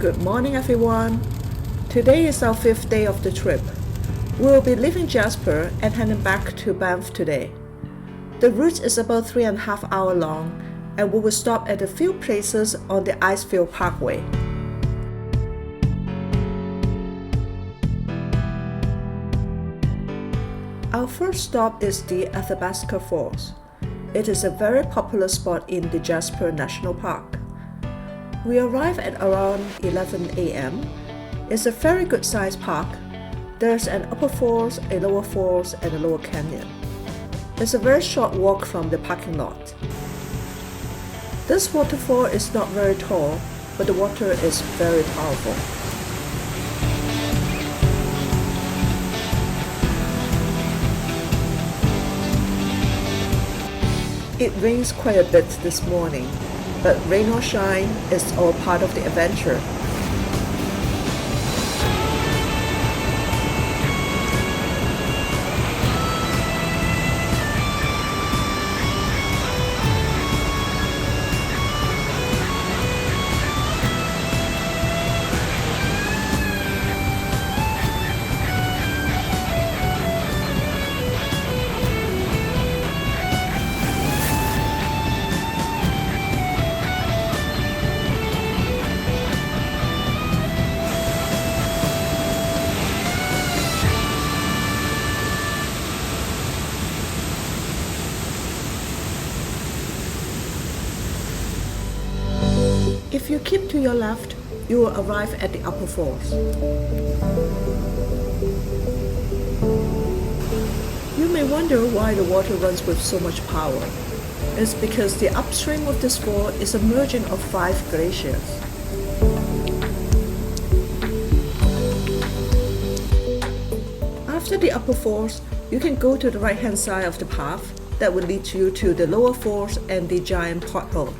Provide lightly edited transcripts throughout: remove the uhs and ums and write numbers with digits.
Good morning everyone. Today is our 5th day of the trip. We will be leaving Jasper and heading back to Banff today. The route is about 3.5 hours long and we will stop at a few places on the Icefields Parkway. Our first stop is the Athabasca Falls. It is a very popular spot in the Jasper National Park. We arrive at around 11 a.m. It's a very good sized park. There's an upper falls, a lower falls, and a lower canyon. It's a very short walk from the parking lot. This waterfall is not very tall, but the water is very powerful. It rains quite a bit this morning, but rain or shine, it's all part of the adventure. If you keep to your left, you will arrive at the upper falls. You may wonder why the water runs with so much power. It's because the upstream of this fall is a merging of 5 glaciers. After the upper falls, you can go to the right-hand side of the path that will lead you to the lower falls and the giant pothole.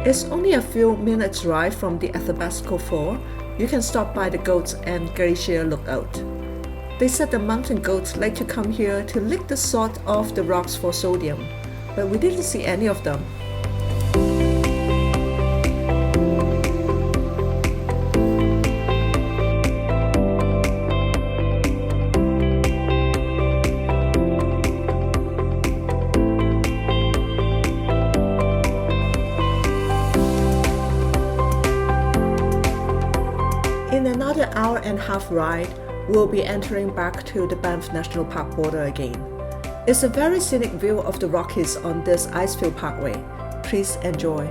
It's only a few minutes drive from the Athabasca Falls. You can stop by the goats and Glacier lookout. They said the mountain goats like to come here to lick the salt off the rocks for sodium, but we didn't see any of them. In another hour-and-a-half ride, we'll be entering back to the Banff National Park border again. It's a very scenic view of the Rockies on this Icefields Parkway. Please enjoy.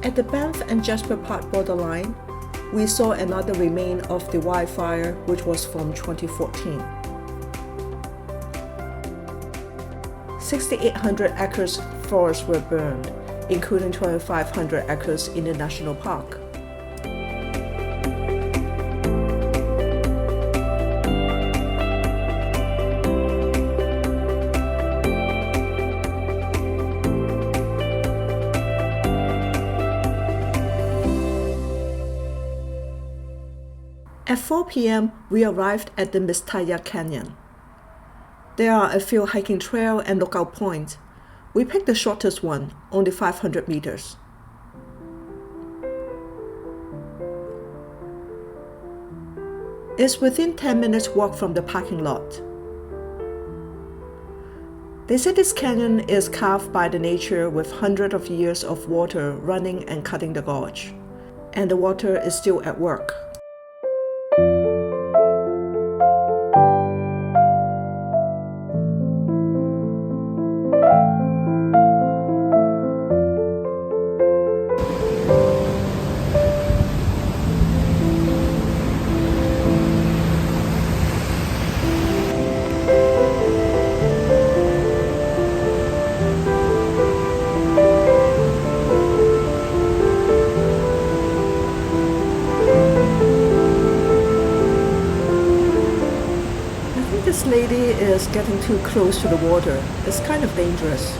At the Banff and Jasper Park borderline, we saw another remain of the wildfire which was from 2014. 6,800 acres forests were burned, including 2,500 acres in the national park. At 4 p.m., we arrived at the Mistaya Canyon. There are a few hiking trails and lookout points. We picked the shortest one, only 500 meters. It's within 10 minutes walk from the parking lot. They say this canyon is carved by the nature with hundreds of years of water running and cutting the gorge. And the water is still at work. This lady is getting too close to the water. It's kind of dangerous.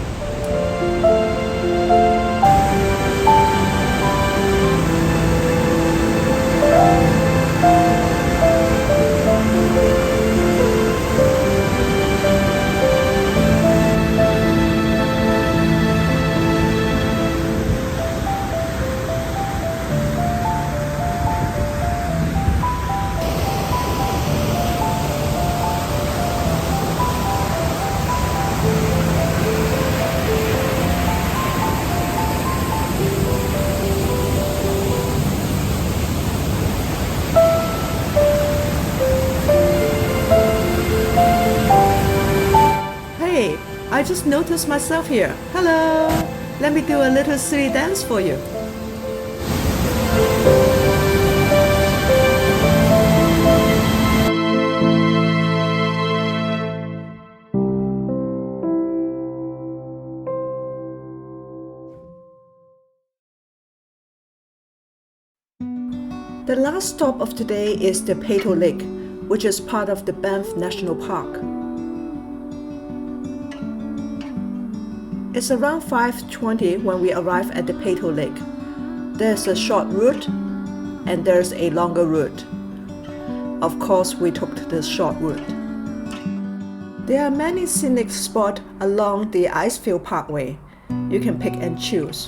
I just noticed myself here. Hello! Let me do a little silly dance for you. The last stop of today is the Peyto Lake, which is part of the Banff National Park. It's around 5:20 when we arrive at the Peyto Lake. There's a short route and there's a longer route. Of course, we took the short route. There are many scenic spots along the Icefields Parkway. You can pick and choose.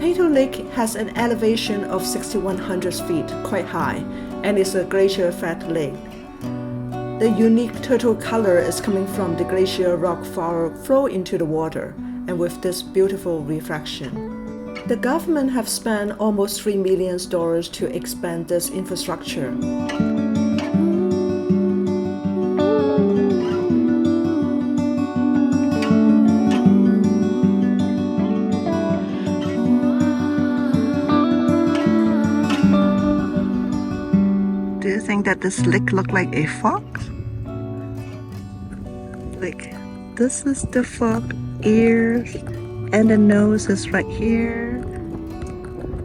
Peyto Lake has an elevation of 6,100 feet, quite high, and is a glacier-fed lake. The unique turtle color is coming from the glacier rock flow into the water, and with this beautiful reflection. The government have spent almost $3 million to expand this infrastructure. Do you think that this lake look like a fox? Like, this is the fox ears, and the nose is right here.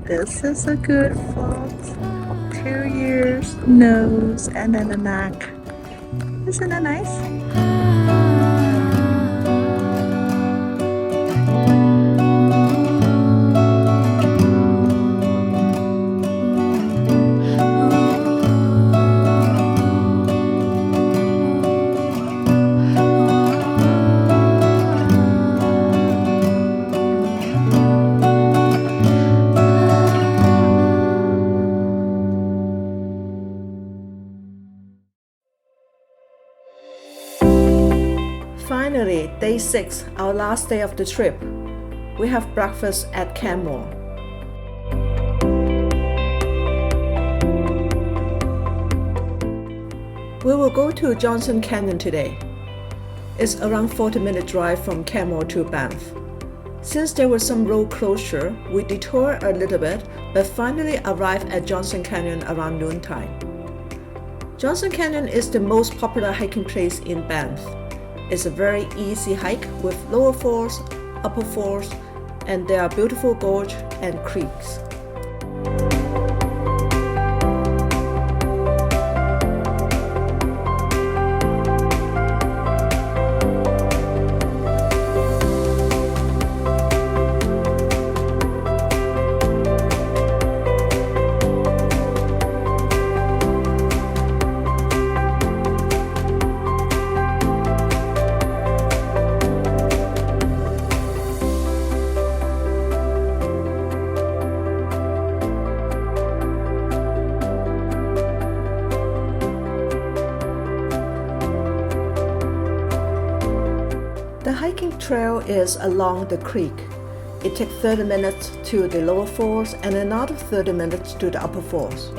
This is a good fox. 2 ears, nose, and then a neck. Isn't that nice? Finally, day 6, our last day of the trip. We have breakfast at Canmore. We will go to Johnston Canyon today. It's around 40-minute drive from Canmore to Banff. Since there was some road closure, we detoured a little bit, but finally arrived at Johnston Canyon around noontime. Johnston Canyon is the most popular hiking place in Banff. It's a very easy hike with lower falls, upper falls, and there are beautiful gorge and creeks. The hiking trail is along the creek. It takes 30 minutes to the lower falls and another 30 minutes to the upper falls.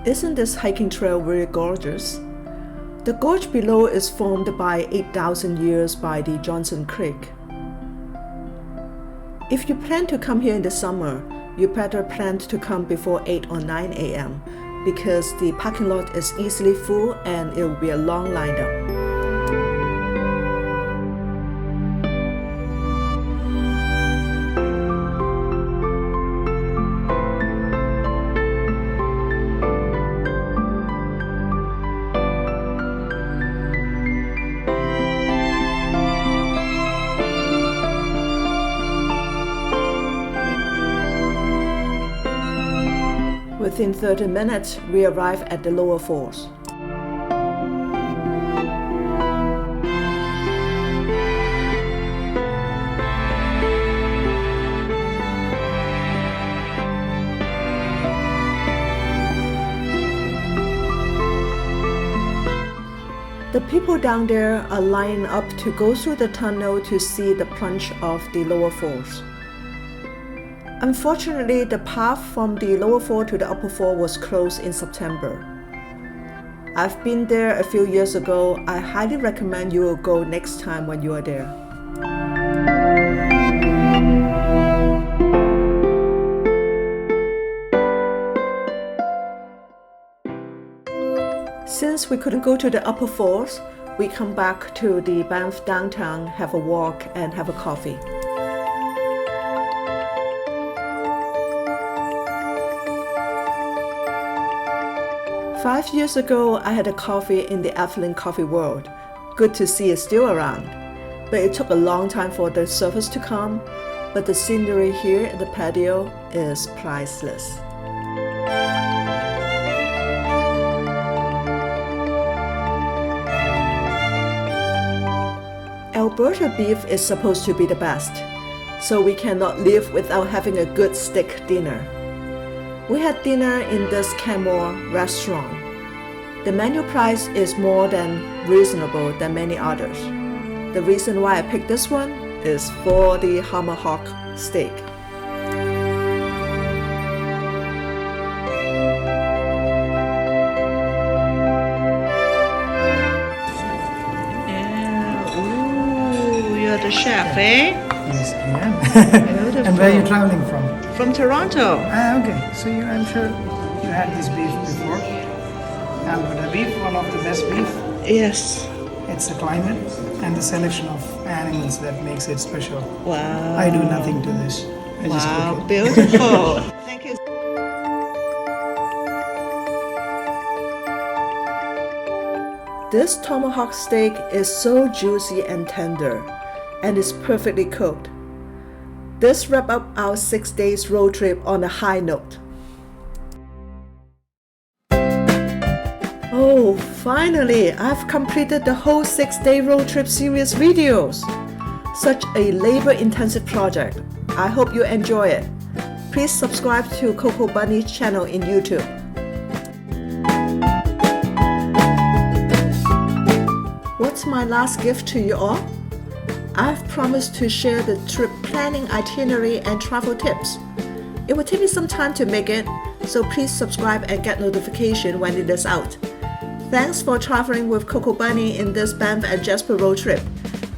Isn't this hiking trail really gorgeous? The gorge below is formed by 8,000 years by the Johnston Creek. If you plan to come here in the summer, you better plan to come before 8 or 9 a.m. because the parking lot is easily full and it will be a long lineup. Within 30 minutes, we arrive at the lower falls. The people down there are lining up to go through the tunnel to see the plunge of the lower falls. Unfortunately, the path from the lower fall to the upper fall was closed in September. I've been there a few years ago. I highly recommend you will go next time when you are there. Since we couldn't go to the upper falls, we come back to the Baff Downtown, have a walk and have a coffee. Five years ago, I had a coffee in the Evelyn Coffee World. Good to see it's still around. But it took a long time for the service to come. But the scenery here at the patio is priceless. Alberta beef is supposed to be the best, so we cannot live without having a good steak dinner. We had dinner in this Canmore restaurant. The menu price is more than reasonable than many others. The reason why I picked this one is for the Tomahawk Steak. You're the chef, eh? Yes, I am. And where are you traveling from? From Toronto. Okay. So I'm sure you had this beef before. Alberta beef, one of the best beef. Yes. It's the climate and the selection of animals that makes it special. Wow. I do nothing to this. I just cook it. Beautiful. Thank you. This tomahawk steak is so juicy and tender, and is perfectly cooked. This wraps up our 6 days road trip on a high note. Oh, finally, I've completed the whole 6-day road trip series videos. Such a labor-intensive project. I hope you enjoy it. Please subscribe to CocoBunny's channel in YouTube. What's my last gift to you all? I've promised to share the trip planning itinerary and travel tips. It will take me some time to make it, so please subscribe and get notification when it is out. Thanks for traveling with CocoBunny in this Banff and Jasper road trip.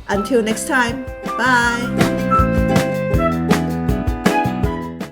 Until next time, bye!